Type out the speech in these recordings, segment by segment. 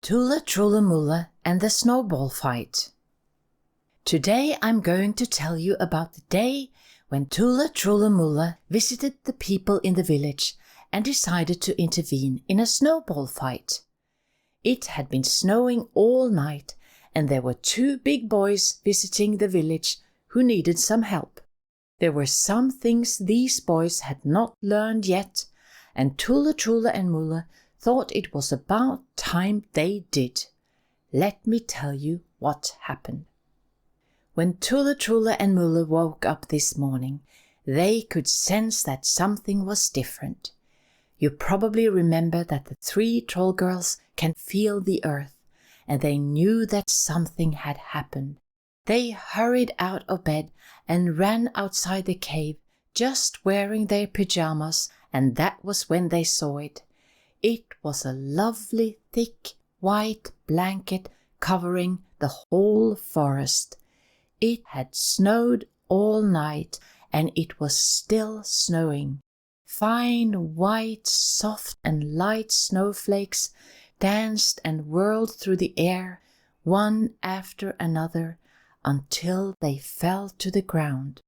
Tulle, Trulle, Mulle and the Snowball fight. Today I'm going to tell you about the day when Tulle, Trulle, Mulle visited the people in the village and decided to intervene in a snowball fight. It had been snowing all night and there were two big boys visiting the village who needed some help. There were some things these boys had not learned yet, and Tulle, Trulle and Mulle thought it was about time they did. Let me tell you what happened. When Tulle, Trulle and Mulle woke up this morning, they could sense that something was different. You probably remember that the three troll girls can feel the earth, and they knew that something had happened. They hurried out of bed and ran outside the cave, just wearing their pajamas, and that was when they saw it. It was a lovely thick white blanket covering the whole forest. It had snowed all night and it was still snowing. Fine white, soft and light snowflakes danced and whirled through the air, one after another, until they fell to the ground.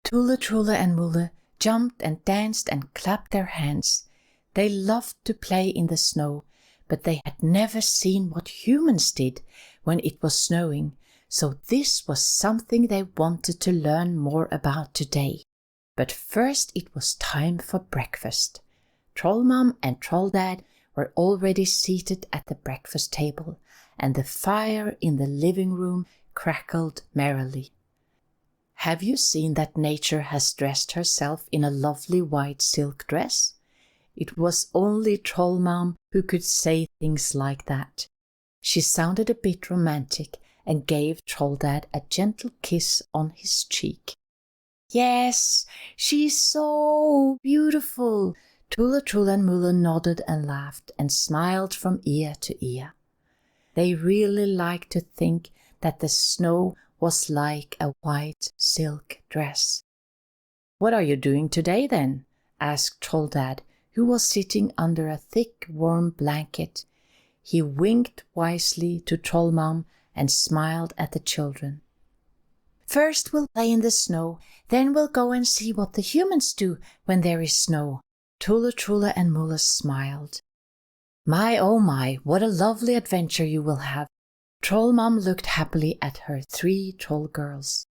Tulle, Trulle and Mulle jumped and danced and clapped their hands. They loved to play in the snow, but they had never seen what humans did when it was snowing, so this was something they wanted to learn more about today. But first it was time for breakfast. Troll Mom and Troll Dad were already seated at the breakfast table, and the fire in the living room crackled merrily. Have you seen that Nature has dressed herself in a lovely white silk dress? It was only Troll Mom who could say things like that. She sounded a bit romantic and gave Troll Dad a gentle kiss on his cheek. Yes, she's so beautiful. Tulle, Trulle and Mulle nodded and laughed and smiled from ear to ear. They really liked to think that the snow was like a white silk dress. What are you doing today then? Asked Troll Dad, who was sitting under a thick warm blanket. He winked wisely to Troll Mom and smiled at the children. First we'll play in the snow, then we'll go and see what the humans do when there is snow. Tulle, Trulle and Mulle smiled. My oh my, what a lovely adventure you will have. Troll Mom looked happily at her three troll girls.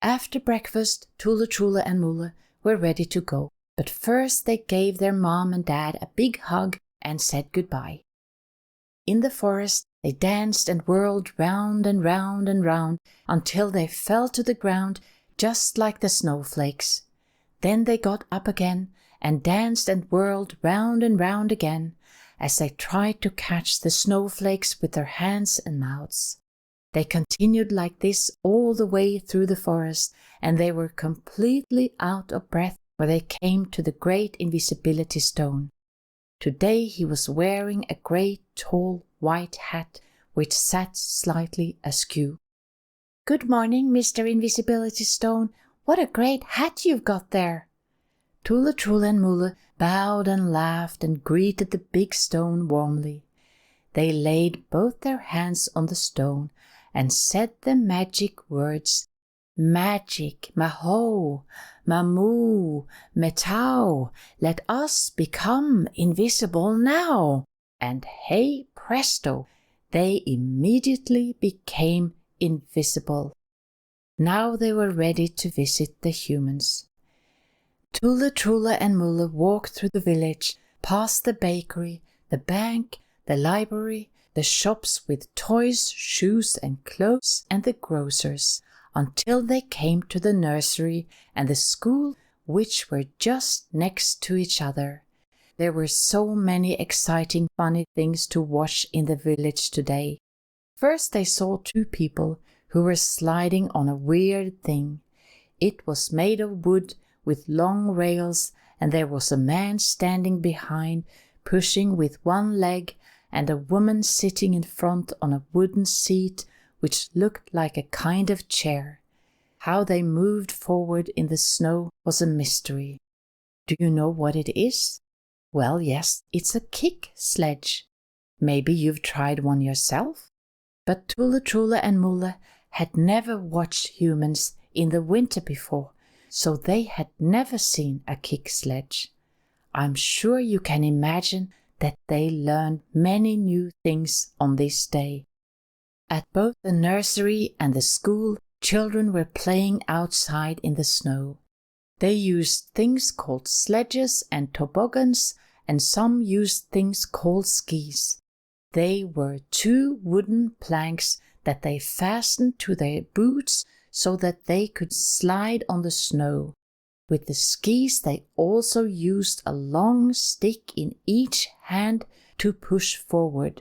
After breakfast, Tulle, Trulle and Mulle were ready to go. But first they gave their mom and dad a big hug and said goodbye. In the forest they danced and whirled round and round and round until they fell to the ground just like the snowflakes. Then they got up again and danced and whirled round and round again as they tried to catch the snowflakes with their hands and mouths. They continued like this all the way through the forest, and they were completely out of breath where they came to the great Invisibility Stone. Today he was wearing a great tall white hat which sat slightly askew. Good morning, Mr. Invisibility Stone. What a great hat you've got there. Tulle, Trulle and Mulle bowed and laughed and greeted the big stone warmly. They laid both their hands on the stone and said the magic words, Magic, Maho, Mamu, Metau, let us become invisible now. And hey presto, they immediately became invisible. Now they were ready to visit the humans. Tulle, Trulle and Mulle walked through the village, past the bakery, the bank, the library, the shops with toys, shoes and clothes, and the grocers, until they came to the nursery and the school, which were just next to each other. There were so many exciting funny things to watch in the village today. First they saw two people who were sliding on a weird thing. It was made of wood with long rails, and there was a man standing behind, pushing with one leg, and a woman sitting in front on a wooden seat which looked like a kind of chair. How they moved forward in the snow was a mystery. Do you know what it is? Well, yes, it's a kick sledge. Maybe you've tried one yourself? But Trulle and Mulle had never watched humans in the winter before, so they had never seen a kick sledge. I'm sure you can imagine that they learned many new things on this day. At both the nursery and the school, children were playing outside in the snow. They used things called sledges and toboggans, and some used things called skis. They were 2 wooden planks that they fastened to their boots so that they could slide on the snow. With the skis they also used a long stick in each hand to push forward.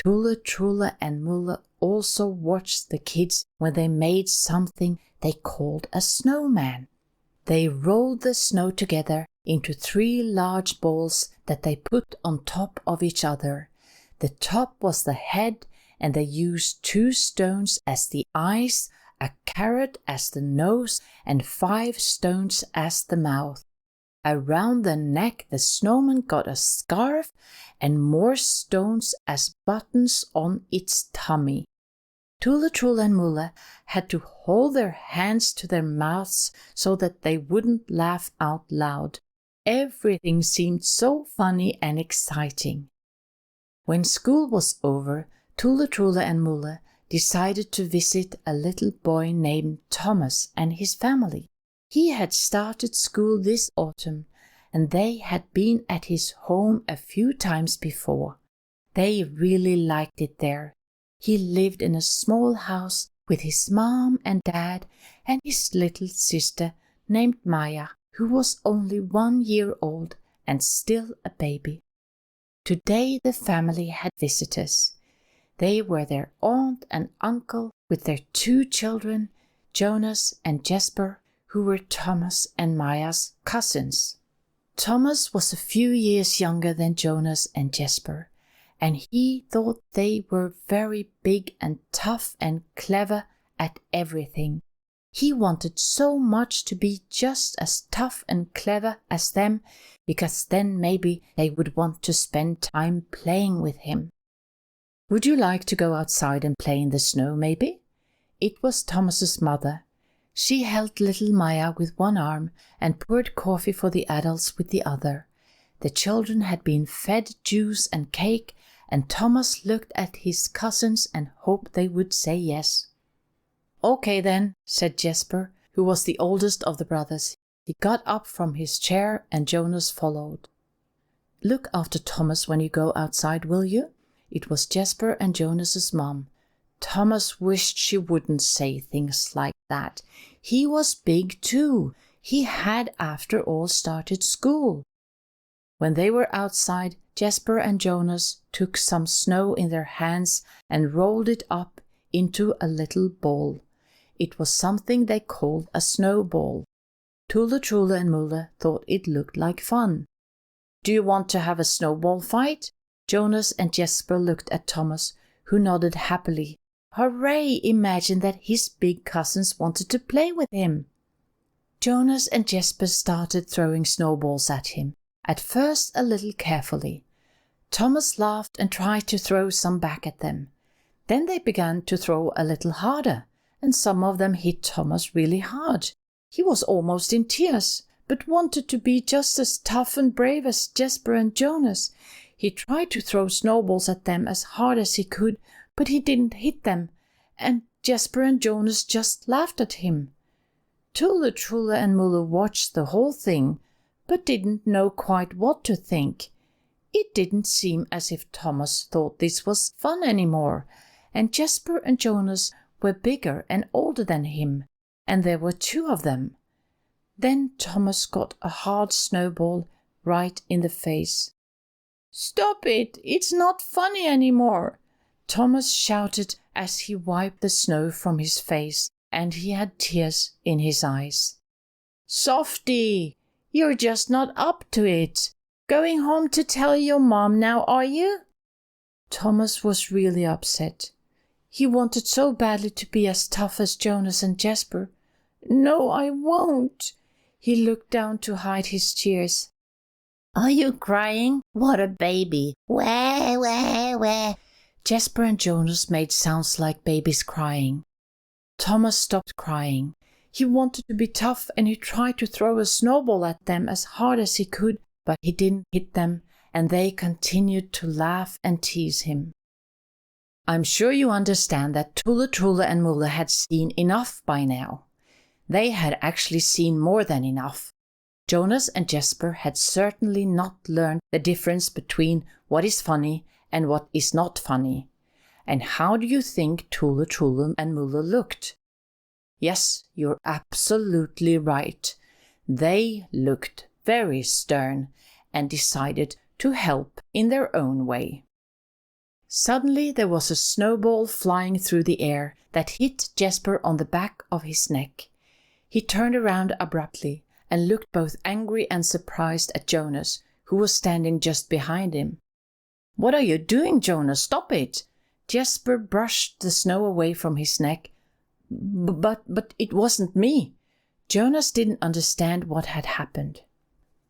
Trulle and Mulle also watched the kids when they made something they called a snowman. They rolled the snow together into 3 large balls that they put on top of each other. The top was the head, and they used 2 stones as the eyes, a carrot as the nose, and 5 stones as the mouth. Around the neck the snowman got a scarf and more stones as buttons on its tummy. Trulle and Mulle had to hold their hands to their mouths so that they wouldn't laugh out loud. Everything seemed so funny and exciting. When school was over, Trulle and Mulle decided to visit a little boy named Thomas and his family. He had started school this autumn, and they had been at his home a few times before. They really liked it there. He lived in a small house with his mom and dad and his little sister named Maya, who was only 1 year old and still a baby. Today the family had visitors. They were their aunt and uncle with their 2 children, Jonas and Jesper, who were Thomas and Maya's cousins. Thomas was a few years younger than Jonas and Jesper, and he thought they were very big and tough and clever at everything. He wanted so much to be just as tough and clever as them, because then maybe they would want to spend time playing with him. Would you like to go outside and play in the snow maybe? It was Thomas's mother. She held little Maya with one arm and poured coffee for the adults with the other. The children had been fed juice and cake, and Thomas looked at his cousins and hoped they would say yes. Okay then, said Jesper, who was the oldest of the brothers. He got up from his chair and Jonas followed. Look after Thomas when you go outside, will you? It was Jesper and Jonas's mom. Thomas wished she wouldn't say things like that. He was big too. He had, after all, started school. When they were outside, Jesper and Jonas took some snow in their hands and rolled it up into a little ball. It was something they called a snowball. Trulle and Mulle thought it looked like fun. Do you want to have a snowball fight? Jonas and Jesper looked at Thomas, who nodded happily. Hooray! Imagine that his big cousins wanted to play with him. Jonas and Jesper started throwing snowballs at him, at first a little carefully. Thomas laughed and tried to throw some back at them. Then they began to throw a little harder, and some of them hit Thomas really hard. He was almost in tears, but wanted to be just as tough and brave as Jesper and Jonas. He tried to throw snowballs at them as hard as he could, but he didn't hit them, and Jesper and Jonas just laughed at him. Trulle and Mulle watched the whole thing, but didn't know quite what to think. It didn't seem as if Thomas thought this was fun anymore, and Jesper and Jonas were bigger and older than him, and there were 2 of them. Then Thomas got a hard snowball right in the face. Stop it! It's not funny anymore! Thomas shouted as he wiped the snow from his face, and he had tears in his eyes. Softy! You're just not up to it. Going home to tell your mom now, are you? Thomas was really upset. He wanted so badly to be as tough as Jonas and Jesper. No, I won't. He looked down to hide his tears. Are you crying? What a baby. Wah, wah, wah. Jesper and Jonas made sounds like babies crying. Thomas stopped crying. He wanted to be tough and he tried to throw a snowball at them as hard as he could, but he didn't hit them and they continued to laugh and tease him. I'm sure you understand that Tulle, Trulle and Mulle had seen enough by now. They had actually seen more than enough. Jonas and Jesper had certainly not learned the difference between what is funny and what is not funny. And how do you think Tulle, Trulle and Mulle looked? Yes, you're absolutely right. They looked very stern and decided to help in their own way. Suddenly there was a snowball flying through the air that hit Jesper on the back of his neck. He turned around abruptly and looked both angry and surprised at Jonas, who was standing just behind him. What are you doing, Jonas? Stop it! Jesper brushed the snow away from his neck. But it wasn't me. Jonas didn't understand what had happened.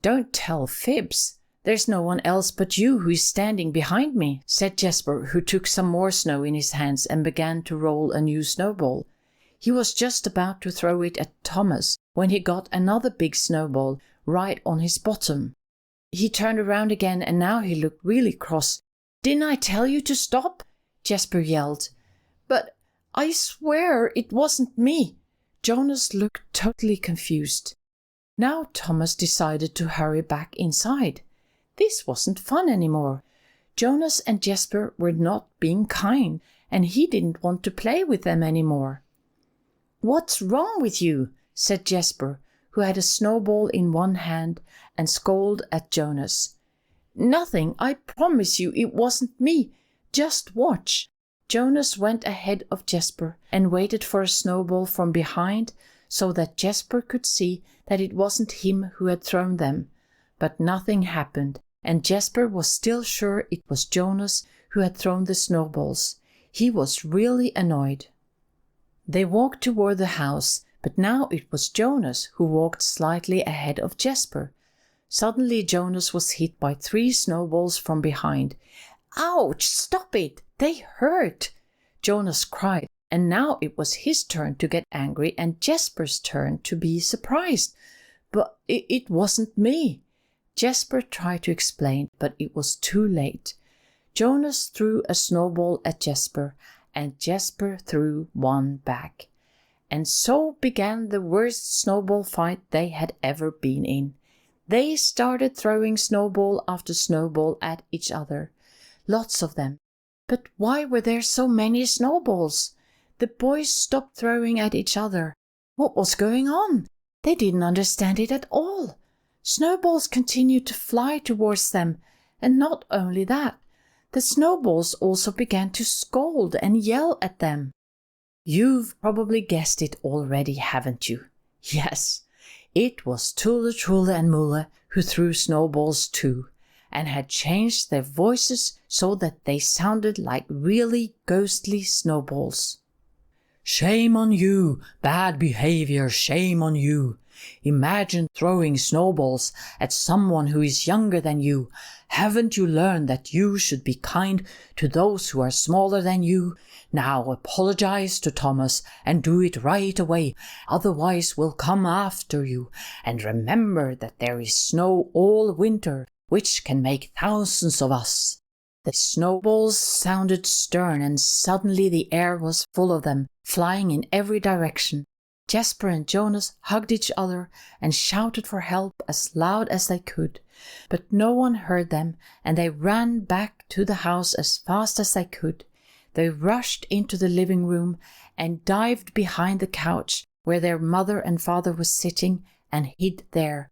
Don't tell fibs. There's no one else but you who is standing behind me, said Jesper, who took some more snow in his hands and began to roll a new snowball. He was just about to throw it at Thomas when he got another big snowball right on his bottom. He turned around again and now he looked really cross. Didn't I tell you to stop? Jesper yelled. But I swear it wasn't me. Jonas looked totally confused. Now Thomas decided to hurry back inside. This wasn't fun anymore. Jonas and Jesper were not being kind, and he didn't want to play with them anymore. What's wrong with you? Said Jesper, who had a snowball in one hand, and scolded at Jonas. Nothing, I promise you it wasn't me. Just watch. Jonas went ahead of Jesper and waited for a snowball from behind so that Jesper could see that it wasn't him who had thrown them. But nothing happened, and Jesper was still sure it was Jonas who had thrown the snowballs. He was really annoyed. They walked toward the house, but now it was Jonas who walked slightly ahead of Jesper. Suddenly Jonas was hit by 3 snowballs from behind. Ouch! Stop it! They hurt! Jonas cried, and now it was his turn to get angry and Jesper's turn to be surprised. But it wasn't me. Jesper tried to explain, but it was too late. Jonas threw a snowball at Jesper, and Jesper threw one back. And so began the worst snowball fight they had ever been in. They started throwing snowball after snowball at each other. Lots of them. But why were there so many snowballs? The boys stopped throwing at each other. What was going on? They didn't understand it at all. Snowballs continued to fly towards them, and not only that, the snowballs also began to scold and yell at them. You've probably guessed it already, haven't you? Yes, it was Tulle, Trulle and Mulle who threw snowballs too, and had changed their voices so that they sounded like really ghostly snowballs. Shame on you! Bad behavior, shame on you! Imagine throwing snowballs at someone who is younger than you. Haven't you learned that you should be kind to those who are smaller than you? Now apologize to Thomas and do it right away, otherwise we'll come after you. And remember that there is snow all winter, which can make thousands of us. The snowballs sounded stern, and suddenly the air was full of them, flying in every direction. Jesper and Jonas hugged each other and shouted for help as loud as they could, but no one heard them, and they ran back to the house as fast as they could. They rushed into the living room and dived behind the couch where their mother and father were sitting and hid there.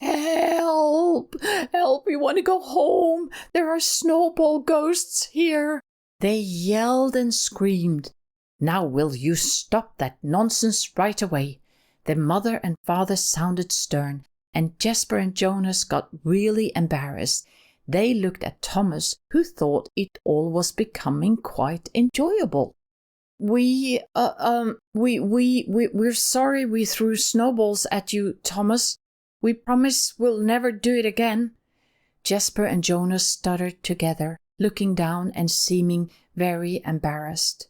Help! Help! We want to go home! There are snowball ghosts here! They yelled and screamed. Now will you stop that nonsense right away? Their mother and father sounded stern, and Jesper and Jonas got really embarrassed. They looked at Thomas, who thought it all was becoming quite enjoyable. We're sorry we threw snowballs at you, Thomas. We promise we'll never do it again. Jesper and Jonas stuttered together, looking down and seeming very embarrassed.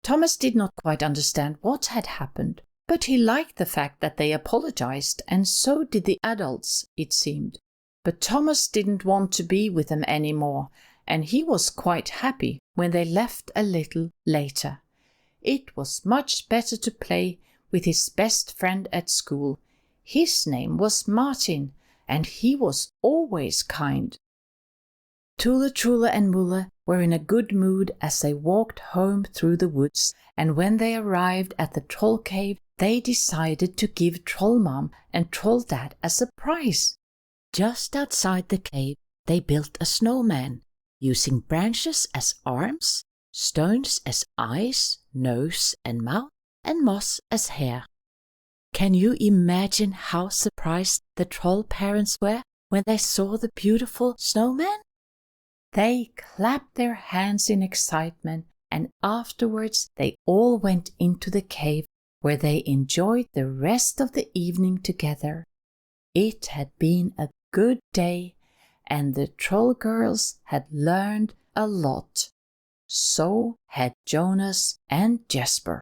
Thomas did not quite understand what had happened, but he liked the fact that they apologized, and so did the adults, it seemed. But Thomas didn't want to be with them anymore, and he was quite happy when they left a little later. It was much better to play with his best friend at school. His name was Martin, and he was always kind. Tulle, Trulle and Mulle were in a good mood as they walked home through the woods, and when they arrived at the troll cave, they decided to give Trollmom and Trolldad a surprise. Just outside the cave, they built a snowman, using branches as arms, stones as eyes, nose and mouth, and moss as hair. Can you imagine how surprised the troll parents were when they saw the beautiful snowman? They clapped their hands in excitement, and afterwards they all went into the cave, where they enjoyed the rest of the evening together. It had been a good day, and the troll girls had learned a lot. So had Jonas and Jesper.